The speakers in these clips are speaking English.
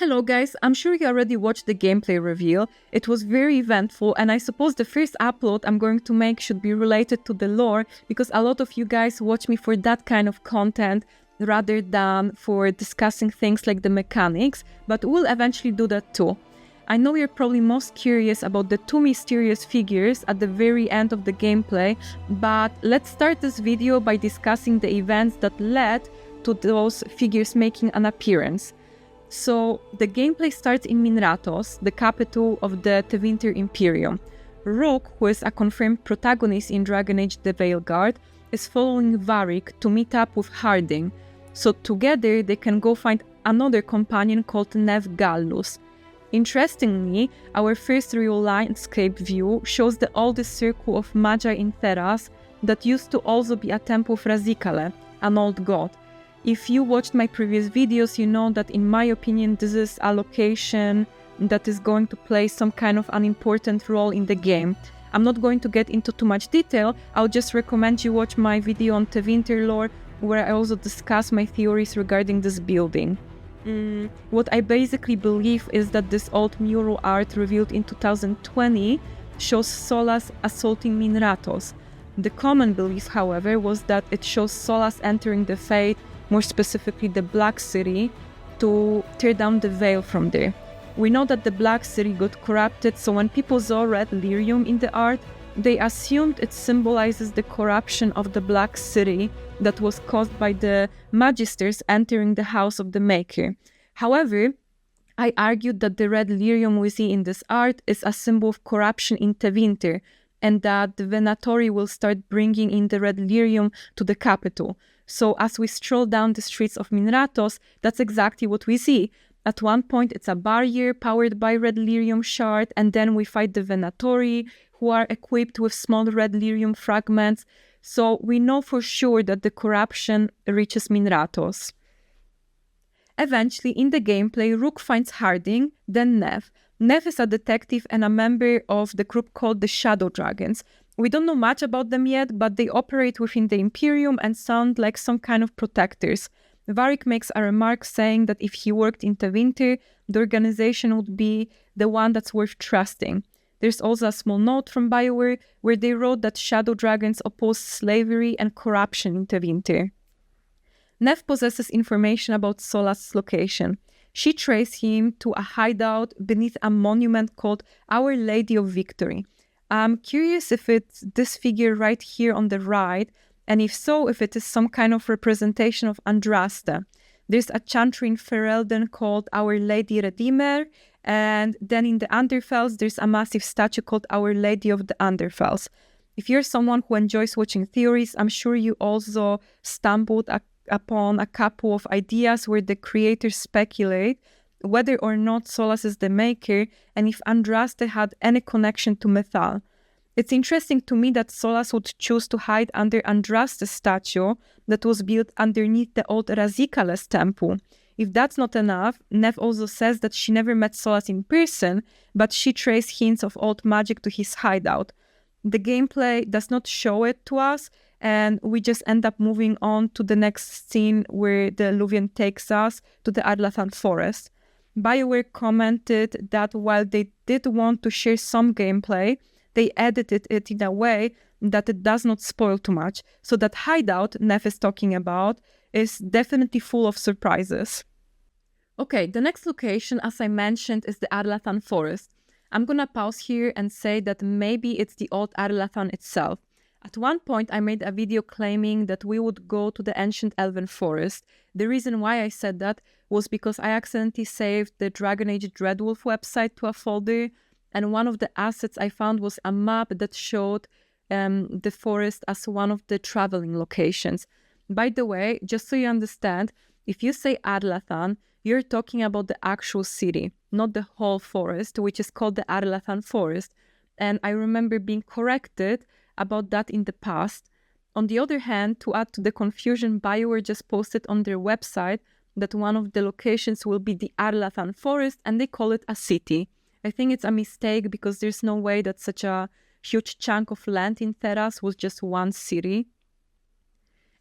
Hello guys, I'm sure you already watched the gameplay reveal. It was very eventful, and I suppose the first upload I'm going to make should be related to the lore, because a lot of you guys watch me for that kind of content rather than for discussing things like the mechanics, but we'll eventually do that too. I know you're probably most curious about the two mysterious figures at the very end of the gameplay, but let's start this video by discussing the events that led to those figures making an appearance. So, the gameplay starts in Minrathous, the capital of the Tevinter Imperium. Rook, who is a confirmed protagonist in Dragon Age The Veilguard, is following Varric to meet up with Harding, so together they can go find another companion called Neve Gallus. Interestingly, our first real landscape view shows the oldest circle of Magi in Thedas that used to also be a temple of Razikale, an old god. If you watched my previous videos, you know that in my opinion this is a location that is going to play some kind of an important role in the game. I'm not going to get into too much detail, I'll just recommend you watch my video on Tevinter lore, where I also discuss my theories regarding this building. What I basically believe is that this old mural art revealed in 2020 shows Solas assaulting Minrathous. The common belief, however, was that it shows Solas entering the Fate, more specifically the Black City, to tear down the veil from there. We know that the Black City got corrupted, so when people saw red lyrium in the art, they assumed it symbolizes the corruption of the Black City that was caused by the Magisters entering the house of the Maker. However, I argued that the red lyrium we see in this art is a symbol of corruption in Tevinter, and that the Venatori will start bringing in the red lyrium to the capital. So as we stroll down the streets of Minrathous, that's exactly what we see. At one point it's a barrier powered by red lyrium shard, and then we fight the Venatori, who are equipped with small red lyrium fragments. So we know for sure that the corruption reaches Minrathous. Eventually, in the gameplay, Rook finds Harding, then Neve. Neve is a detective and a member of the group called the Shadow Dragons. We don't know much about them yet, but they operate within the Imperium and sound like some kind of protectors. Varric makes a remark saying that if he worked in Tevinter, the organization would be the one that's worth trusting. There's also a small note from BioWare where they wrote that Shadow Dragons oppose slavery and corruption in Tevinter. Neve possesses information about Solas' location. She traced him to a hideout beneath a monument called Our Lady of Victory. I'm curious if it's this figure right here on the right, and if so, if it is some kind of representation of Andraste. There's a chantry in Ferelden called Our Lady Redeemer, and then in the Underfells there's a massive statue called Our Lady of the Underfells. If you're someone who enjoys watching theories, I'm sure you also stumbled upon a couple of ideas where the creators speculate whether or not Solas is the Maker, and if Andraste had any connection to Mythal. It's interesting to me that Solas would choose to hide under Andraste's statue that was built underneath the old Razikale's temple. If that's not enough, Neve also says that she never met Solas in person, but she traced hints of old magic to his hideout. The gameplay does not show it to us, and we just end up moving on to the next scene where the Luvian takes us to the Arlathan forest. BioWare commented that while they did want to share some gameplay, they edited it in a way that it does not spoil too much, so that hideout Neve is talking about is definitely full of surprises. Okay, the next location, as I mentioned, is the Arlathan forest. I'm gonna pause here and say that maybe it's the old Arlathan itself. At one point, I made a video claiming that we would go to the ancient elven forest. The reason why I said that was because I accidentally saved the Dragon Age Dreadwolf website to a folder, and one of the assets I found was a map that showed the forest as one of the traveling locations. By the way, just so you understand, if you say Arlathan, you're talking about the actual city, not the whole forest, which is called the Arlathan forest. And I remember being corrected about that in the past. On the other hand, to add to the confusion, BioWare just posted on their website that one of the locations will be the Arlathan forest, and they call it a city. I think it's a mistake because there's no way that such a huge chunk of land in Thedas was just one city.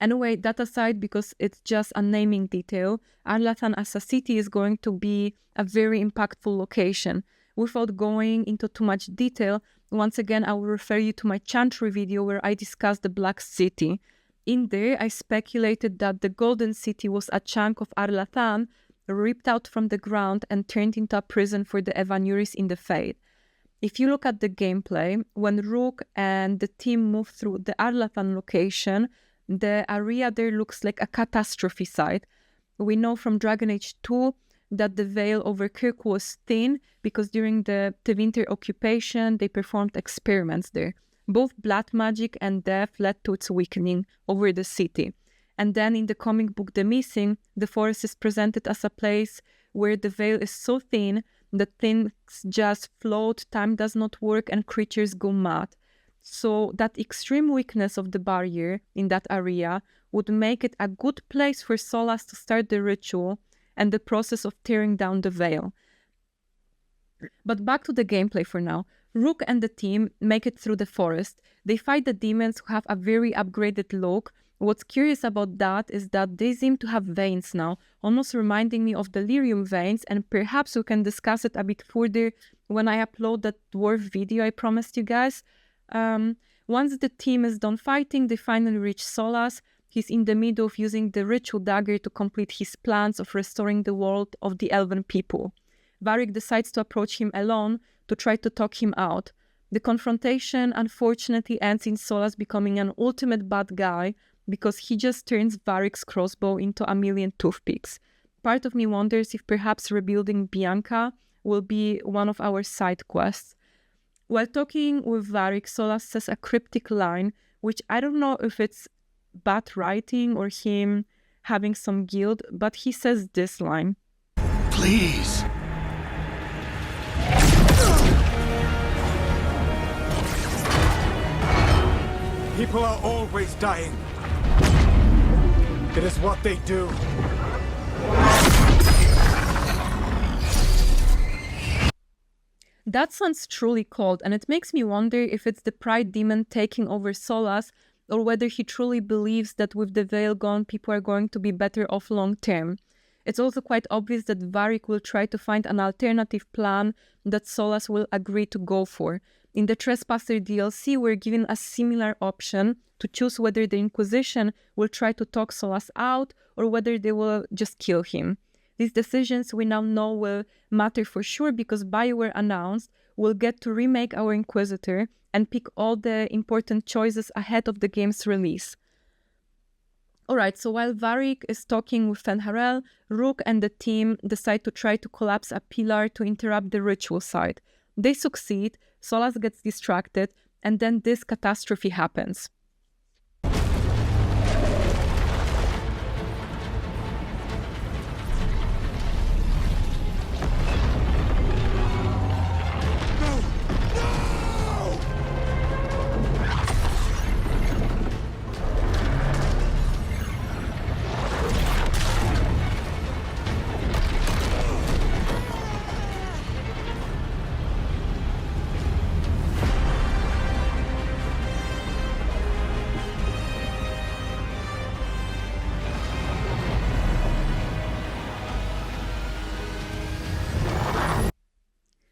Anyway, that aside, because it's just a naming detail, Arlathan as a city is going to be a very impactful location. Without going into too much detail, once again, I will refer you to my Chantry video where I discussed the Black City. In there, I speculated that the Golden City was a chunk of Arlathan ripped out from the ground and turned into a prison for the Evanuris in the Fade. If you look at the gameplay, when Rook and the team move through the Arlathan location, the area there looks like a catastrophe site. We know from Dragon Age 2 that the veil over Kirk was thin because during the Tevinter occupation, they performed experiments there. Both blood magic and death led to its weakening over the city. And then in the comic book The Missing, the forest is presented as a place where the veil is so thin that things just float, time does not work, and creatures go mad. So that extreme weakness of the barrier in that area would make it a good place for Solas to start the ritual and the process of tearing down the veil. But back to the gameplay for now. Rook and the team make it through the forest. They fight the demons who have a very upgraded look. What's curious about that is that they seem to have veins now, almost reminding me of the lyrium veins, and perhaps we can discuss it a bit further when I upload that dwarf video I promised you guys. Once the team is done fighting, they finally reach Solas. He's in the middle of using the ritual dagger to complete his plans of restoring the world of the elven people. Varric decides to approach him alone to try to talk him out. The confrontation unfortunately ends in Solas becoming an ultimate bad guy because he just turns Varric's crossbow into a million toothpicks. Part of me wonders if perhaps rebuilding Bianca will be one of our side quests. While talking with Varric, Solas says a cryptic line, which I don't know if it's bad writing or him having some guilt, but he says this line. Please. People are always dying. It is what they do. That sounds truly cold, and it makes me wonder if it's the pride demon taking over Solas, or whether he truly believes that with the veil gone, people are going to be better off long term. It's also quite obvious that Varric will try to find an alternative plan that Solas will agree to go for. In the Trespasser DLC, we're given a similar option to choose whether the Inquisition will try to talk Solas out or whether they will just kill him. These decisions we now know will matter for sure because BioWare announced we'll get to remake our Inquisitor and pick all the important choices ahead of the game's release. Alright, so while Varric is talking with Fen'Harel, Rook and the team decide to try to collapse a pillar to interrupt the ritual site. They succeed, Solas gets distracted, and then this catastrophe happens.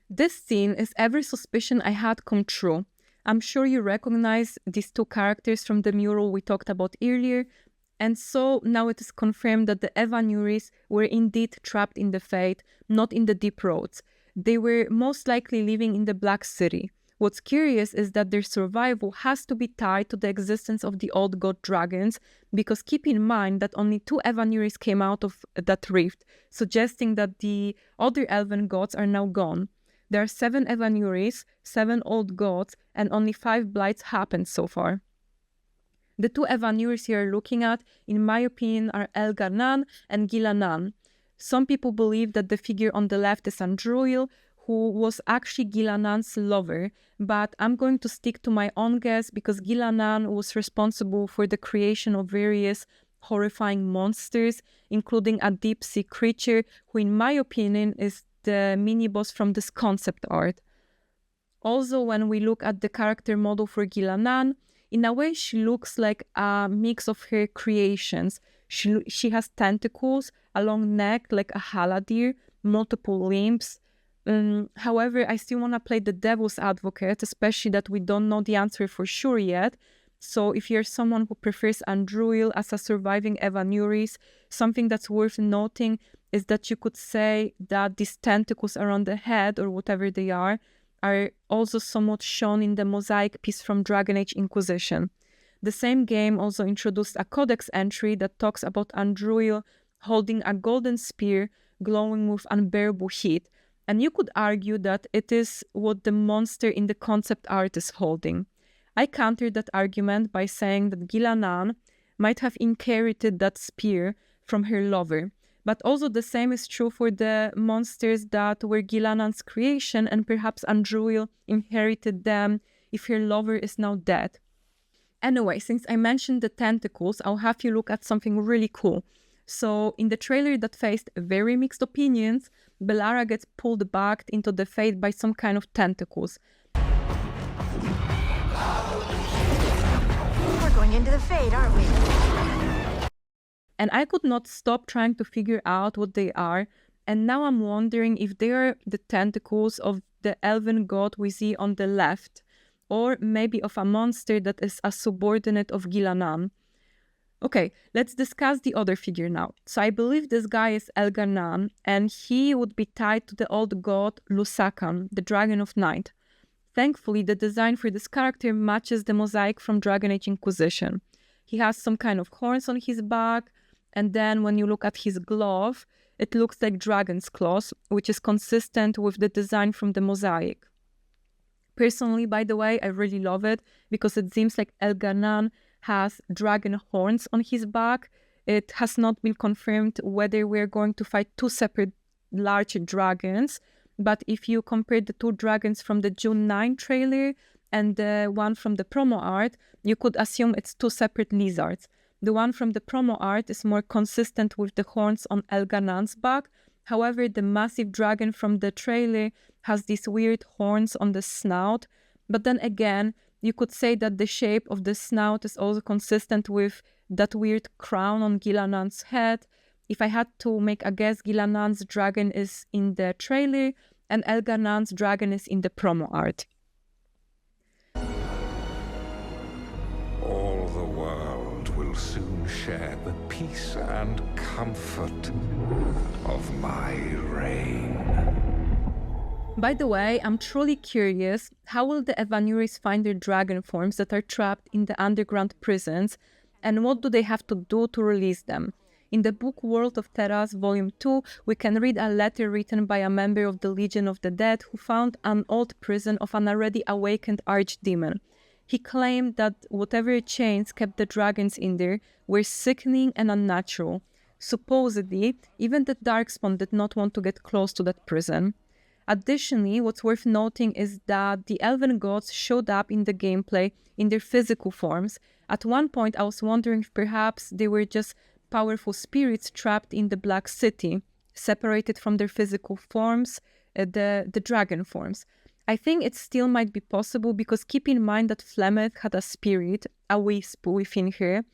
This scene is every suspicion I had come true. I'm sure you recognize these two characters from the mural we talked about earlier, and so now it is confirmed that the Evanuris were indeed trapped in the Fade, not in the Deep Roads. They were most likely living in the Black City. What's curious is that their survival has to be tied to the existence of the old god dragons, because keep in mind that only 2 Evanuris came out of that rift, suggesting that the other elven gods are now gone. There are 7 Evanuris, 7 old gods, and only 5 blights happened so far. The 2 Evanuris you're looking at, in my opinion, are Elgar'nan and Gilanan. Some people believe that the figure on the left is Andruil, who was actually Gilanan's lover, but I'm going to stick to my own guess because Gilanan was responsible for the creation of various horrifying monsters, including a deep-sea creature, who in my opinion is the mini-boss from this concept art. Also, when we look at the character model for Gilanan, In a way, she looks like a mix of her creations. She has tentacles, a long neck like a haladier, multiple limbs. However, I still want to play the devil's advocate, especially that we don't know the answer for sure yet. So if you're someone who prefers Andruil as a surviving Evanuris, something that's worth noting is that you could say that these tentacles around the head, or whatever they are also somewhat shown in the mosaic piece from Dragon Age Inquisition. The same game also introduced a codex entry that talks about Andruil holding a golden spear glowing with unbearable heat, and you could argue that it is what the monster in the concept art is holding. I countered that argument by saying that Gilanan might have inherited that spear from her lover, but also the same is true for the monsters that were Gilanan's creation, and perhaps Andruil inherited them if her lover is now dead. Anyway, since I mentioned the tentacles, I'll have you look at something really cool. So in the trailer that faced very mixed opinions, Bellara gets pulled back into the Fade by some kind of tentacles. We're going into the Fade, aren't we? And I could not stop trying to figure out what they are, and now I'm wondering if they are the tentacles of the elven god we see on the left, or maybe of a monster that is a subordinate of Gilanan. Okay, let's discuss the other figure now. So I believe this guy is Elgarnan, and he would be tied to the old god Lusakan, the Dragon of Night. Thankfully, the design for this character matches the mosaic from Dragon Age Inquisition. He has some kind of horns on his back, and then when you look at his glove, it looks like dragon's claws, which is consistent with the design from the mosaic. Personally, by the way, I really love it because it seems like Elgarnan has dragon horns on his back. It has not been confirmed whether we're going to fight two separate large dragons, but if you compare the two dragons from the June 9 trailer and the one from the promo art, you could assume it's two separate lizards. The one from the promo art is more consistent with the horns on Elgarnan's back. However, the massive dragon from the trailer has these weird horns on the snout. But then again, you could say that the shape of the snout is also consistent with that weird crown on Gilanan's head. If I had to make a guess, Gilanan's dragon is in the trailer and Elgarnan's dragon is in the promo art. All the world will soon share the peace and comfort of my reign. By the way, I'm truly curious, how will the Evanuris find their dragon forms that are trapped in the underground prisons, and what do they have to do to release them? In the book World of Thedas, Volume 2, we can read a letter written by a member of the Legion of the Dead who found an old prison of an already awakened archdemon. He claimed that whatever chains kept the dragons in there were sickening and unnatural. Supposedly, even the Darkspawn did not want to get close to that prison. Additionally, what's worth noting is that the elven gods showed up in the gameplay in their physical forms. At one point, I was wondering if perhaps they were just powerful spirits trapped in the Black City, separated from their physical forms, the dragon forms. I think it still might be possible because keep in mind that Flemeth had a spirit, a wisp within her.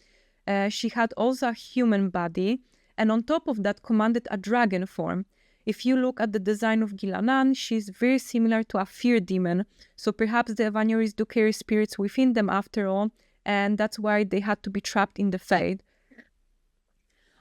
She had also a human body, and on top of that commanded a dragon form. If you look at the design of Gilanan, she's very similar to a fear demon, so perhaps the Evanuris do carry spirits within them after all, and that's why they had to be trapped in the Fade.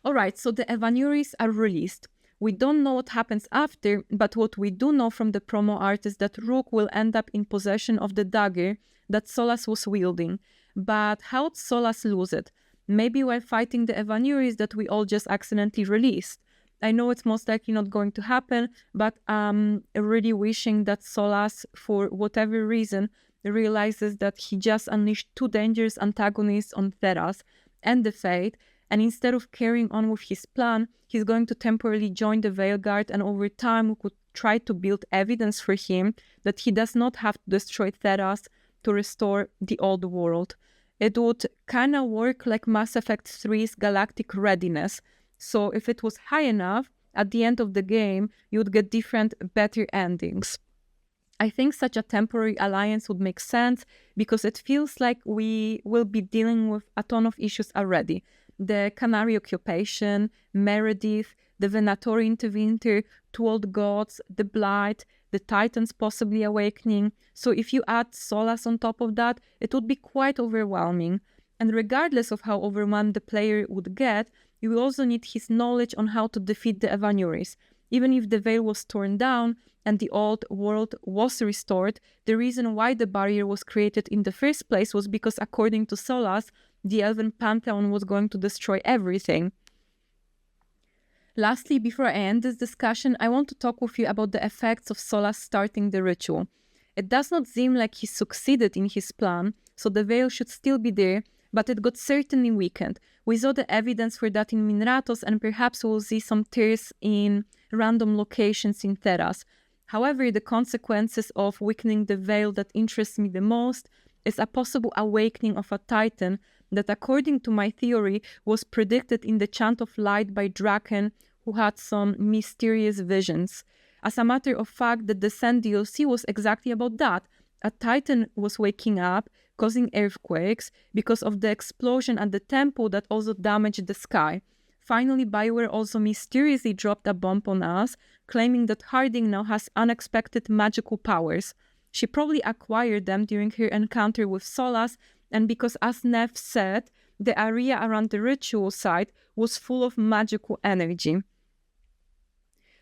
Alright, so the Evanuris are released. We don't know what happens after, but what we do know from the promo art is that Rook will end up in possession of the dagger that Solas was wielding. But how would Solas lose it? Maybe while fighting the Evanuris that we all just accidentally released. I know it's most likely not going to happen, but I'm really wishing that Solas, for whatever reason, realizes that he just unleashed two dangerous antagonists on Thedas and the Fade, and instead of carrying on with his plan, he's going to temporarily join the Veilguard, and over time we could try to build evidence for him that he does not have to destroy Thedas to restore the old world. It would kind of work like Mass Effect 3's galactic readiness. So if it was high enough, at the end of the game, you would get different, better endings. I think such a temporary alliance would make sense because it feels like we will be dealing with a ton of issues already. The Canary occupation, Meredith, the Venatori interwinter, two old gods, the Blight, the Titans possibly awakening. So if you add Solas on top of that, it would be quite overwhelming. And regardless of how overwhelmed the player would get, you will also need his knowledge on how to defeat the Evanuris. Even if the veil was torn down and the old world was restored, the reason why the barrier was created in the first place was because, according to Solas, the Elven Pantheon was going to destroy everything. Lastly, before I end this discussion, I want to talk with you about the effects of Solas starting the ritual. It does not seem like he succeeded in his plan, so the veil should still be there, but it got certainly weakened. We saw the evidence for that in Minrathous, and perhaps we'll see some tears in random locations in Thedas. However, the consequences of weakening the veil that interests me the most is a possible awakening of a Titan that, according to my theory, was predicted in the Chant of Light by Draken, who had some mysterious visions. As a matter of fact, the Descent DLC was exactly about that. A Titan was waking up, causing earthquakes because of the explosion at the temple that also damaged the sky. Finally, BioWare also mysteriously dropped a bomb on us, claiming that Harding now has unexpected magical powers. She probably acquired them during her encounter with Solas, and because, as Neve said, the area around the ritual site was full of magical energy.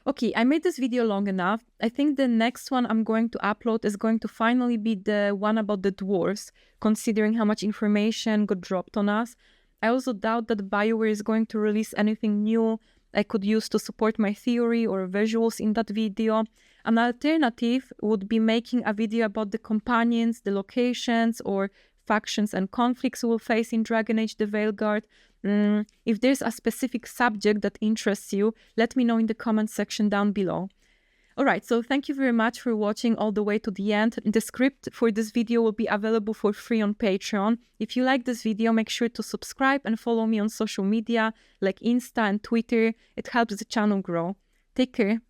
Okay, I made this video long enough. I think the next one I'm going to upload is going to finally be the one about the dwarves, considering how much information got dropped on us. I also doubt that BioWare is going to release anything new I could use to support my theory or visuals in that video. An alternative would be making a video about the companions, the locations, or factions and conflicts we'll face in Dragon Age The Veilguard. If there's a specific subject that interests you, let me know in the comment section down below. Alright, so thank you very much for watching all the way to the end. The script for this video will be available for free on Patreon. If you like this video, make sure to subscribe and follow me on social media like Insta and Twitter. It helps the channel grow. Take care.